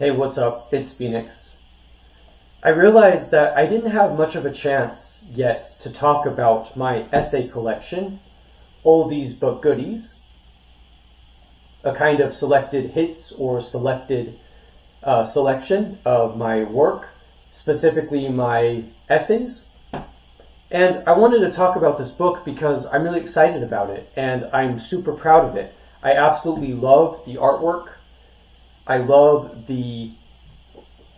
Hey, what's up? It's Phoenix. I realized that I didn't have much of a chance yet to talk about my essay collection, Oldies but Goodies, a kind of selected hits or selected selection of my work, specifically my essays. And I wanted to talk about this book because I'm really excited about it and I'm super proud of it. I absolutely love the artwork. I love the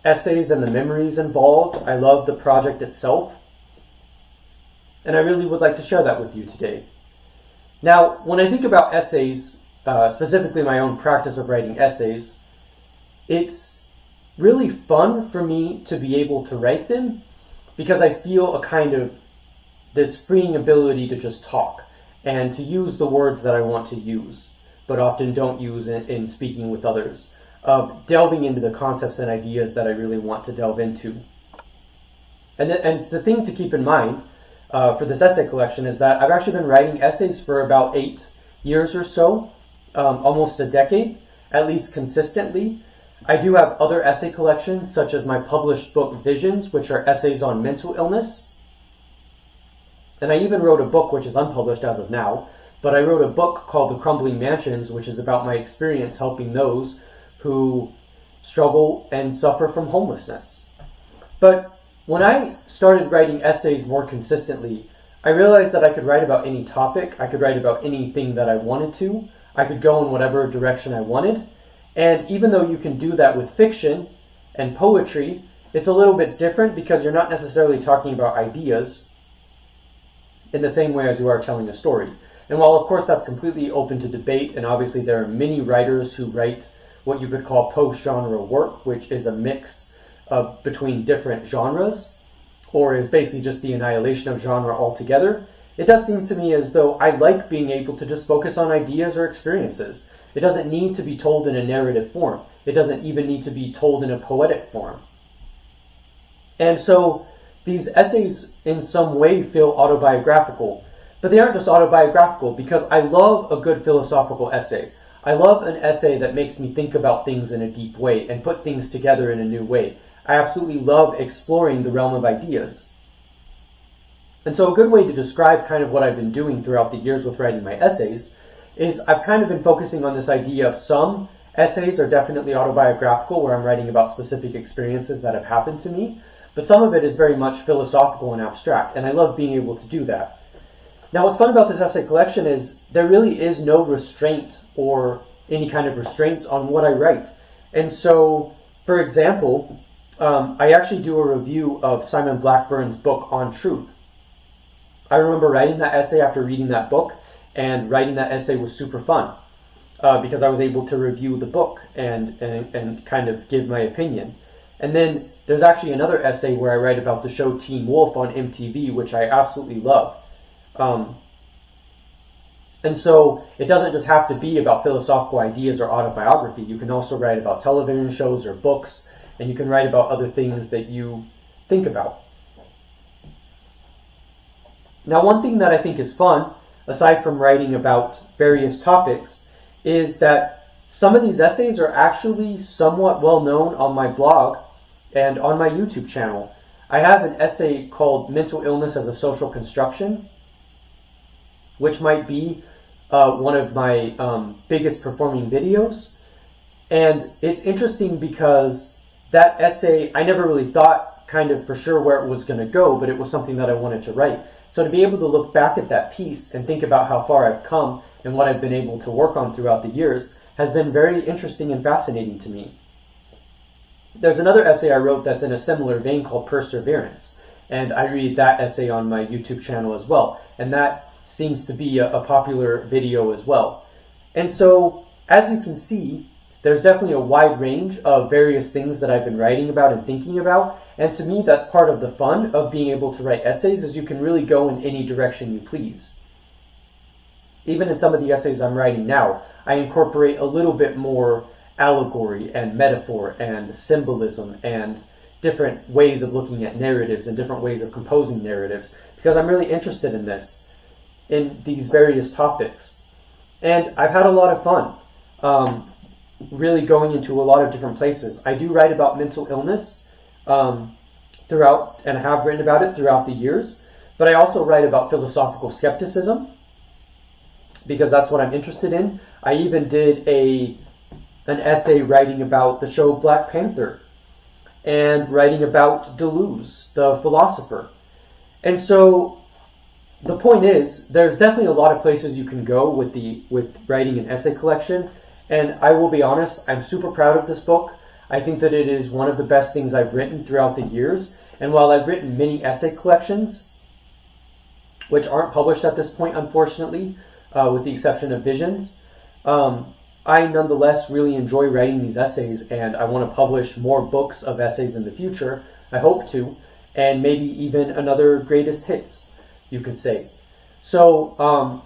essays and the memories involved. I love the project itself. And I really would like to share that with you today. Now, when I think about essays, specifically my own practice of writing essays, it's really fun for me to be able to write them because I feel a kind of this freeing ability to just talk and to use the words that I want to use, but often don't use in speaking with others, of delving into the concepts and ideas that I really want to delve into. And the thing to keep in mind for this essay collection is that I've actually been writing essays for about 8 years or so, almost a decade, at least consistently. I do have other essay collections, such as my published book Visions, which are essays on mental illness. And I even wrote a book, which is unpublished as of now, but I wrote a book called The Crumbling Mansions, which is about my experience helping those who struggle and suffer from homelessness. But when I started writing essays more consistently, I realized that I could write about any topic, I could write about anything that I wanted to, I could go in whatever direction I wanted. And even though you can do that with fiction and poetry, it's a little bit different because you're not necessarily talking about ideas in the same way as you are telling a story. And while of course that's completely open to debate, and obviously there are many writers who write what you could call post-genre work, which is a mix between different genres, or is basically just the annihilation of genre altogether, it does seem to me as though I like being able to just focus on ideas or experiences. It doesn't need to be told in a narrative form. It doesn't even need to be told in a poetic form. And so these essays in some way feel autobiographical, but they aren't just autobiographical because I love a good philosophical essay. I love an essay that makes me think about things in a deep way and put things together in a new way. I absolutely love exploring the realm of ideas. And so a good way to describe kind of what I've been doing throughout the years with writing my essays is I've kind of been focusing on this idea of some essays are definitely autobiographical, where I'm writing about specific experiences that have happened to me, but some of it is very much philosophical and abstract, and I love being able to do that. Now, what's fun about this essay collection is there really is no restraint or any kind of restraints on what I write. And so, for example, I actually do a review of Simon Blackburn's book On Truth. I remember writing that essay after reading that book, and writing that essay was super fun because I was able to review the book and kind of give my opinion. And then there's actually another essay where I write about the show Teen Wolf on MTV, which I absolutely love. And so it doesn't just have to be about philosophical ideas or autobiography. You can also write about television shows or books, and you can write about other things that you think about. Now, one thing that I think is fun, aside from writing about various topics, is that some of these essays are actually somewhat well known on my blog and on my YouTube channel. I have an essay called Mental Illness as a Social Construction, which might be one of my biggest performing videos. And it's interesting because that essay, I never really thought kind of for sure where it was going to go, but it was something that I wanted to write. So to be able to look back at that piece and think about how far I've come and what I've been able to work on throughout the years has been very interesting and fascinating to me. There's another essay I wrote that's in a similar vein called Perseverance, and I read that essay on my YouTube channel as well, and that seems to be a popular video as well. And so, as you can see, there's definitely a wide range of various things that I've been writing about and thinking about, and to me that's part of the fun of being able to write essays, is you can really go in any direction you please. Even in some of the essays I'm writing now, I incorporate a little bit more allegory and metaphor and symbolism and different ways of looking at narratives and different ways of composing narratives, because I'm really interested in this, in these various topics. And I've had a lot of fun. really going into a lot of different places. I do write about mental illness throughout, and have written about it throughout the years, but I also write about philosophical skepticism because that's what I'm interested in. I even did an essay writing about the show Black Panther and writing about Deleuze, the philosopher. And so the point is, there's definitely a lot of places you can go with writing an essay collection. And I will be honest, I'm super proud of this book. I think that it is one of the best things I've written throughout the years. And while I've written many essay collections, which aren't published at this point, unfortunately, with the exception of Visions, I nonetheless really enjoy writing these essays, and I want to publish more books of essays in the future. I hope to, and maybe even another greatest hits, you could say. So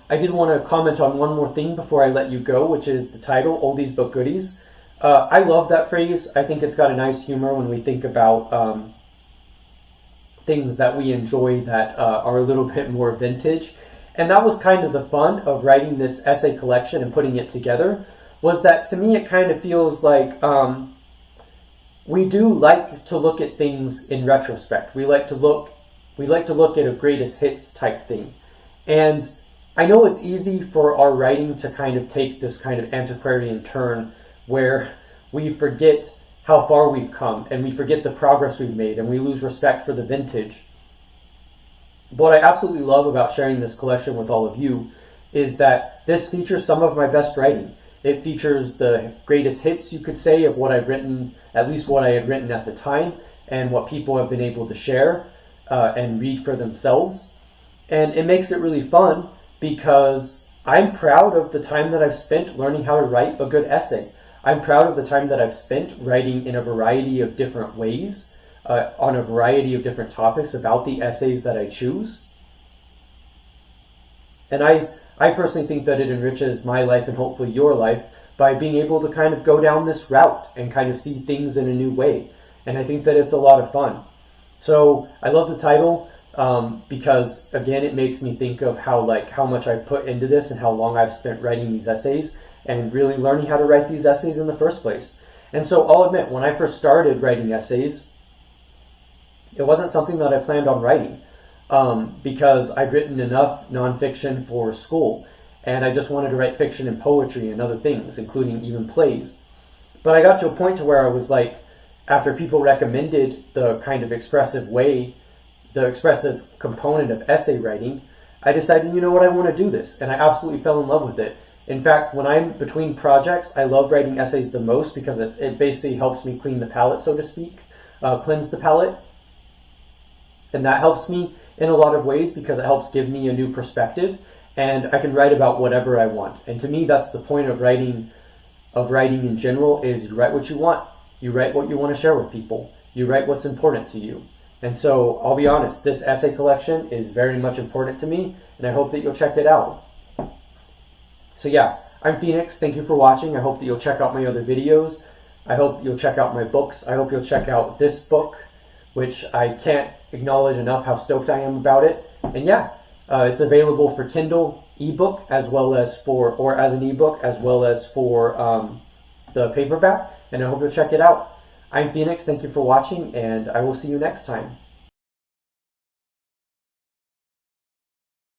I did want to comment on one more thing before I let you go, which is the title, Oldies But Goodies. I love that phrase. I think it's got a nice humor when we think about things that we enjoy that are a little bit more vintage. And that was kind of the fun of writing this essay collection and putting it together, was that to me it kind of feels like we do like to look at things in retrospect. We like to look at a greatest hits type thing. And I know it's easy for our writing to kind of take this kind of antiquarian turn where we forget how far we've come and we forget the progress we've made and we lose respect for the vintage. What I absolutely love about sharing this collection with all of you is that this features some of my best writing. It features the greatest hits, you could say, of what I've written, at least what I had written at the time, and what people have been able to share and read for themselves. And it makes it really fun because I'm proud of the time that I've spent learning how to write a good essay. I'm proud of the time that I've spent writing in a variety of different ways, on a variety of different topics about the essays that I choose. And I personally think that it enriches my life and hopefully your life by being able to kind of go down this route and kind of see things in a new way. And I think that it's a lot of fun. So I love the title because, again, it makes me think of how much I put into this and how long I've spent writing these essays and really learning how to write these essays in the first place. And so I'll admit, when I first started writing essays, it wasn't something that I planned on writing. Because I'd written enough nonfiction for school, and I just wanted to write fiction and poetry and other things, including even plays. But I got to a point to where I was like, after people recommended the kind of expressive way, the expressive component of essay writing, I decided, you know what, I want to do this, and I absolutely fell in love with it. In fact, when I'm between projects, I love writing essays the most because it basically helps me clean the palate, so to speak, cleanse the palate. And that helps me in a lot of ways because it helps give me a new perspective, and I can write about whatever I want. And to me, that's the point of writing in general, is you write what you want. You write what you want to share with people. You write what's important to you. And so I'll be honest, this essay collection is very much important to me, and I hope that you'll check it out. So yeah, I'm Phoenix. Thank you for watching. I hope that you'll check out my other videos. I hope that you'll check out my books. I hope you'll check out this book, which I can't acknowledge enough how stoked I am about it. And yeah, it's available for Kindle ebook as well as or as an ebook as well as for the paperback. And I hope you'll check it out. I'm Phoenix. Thank you for watching, and I will see you next time.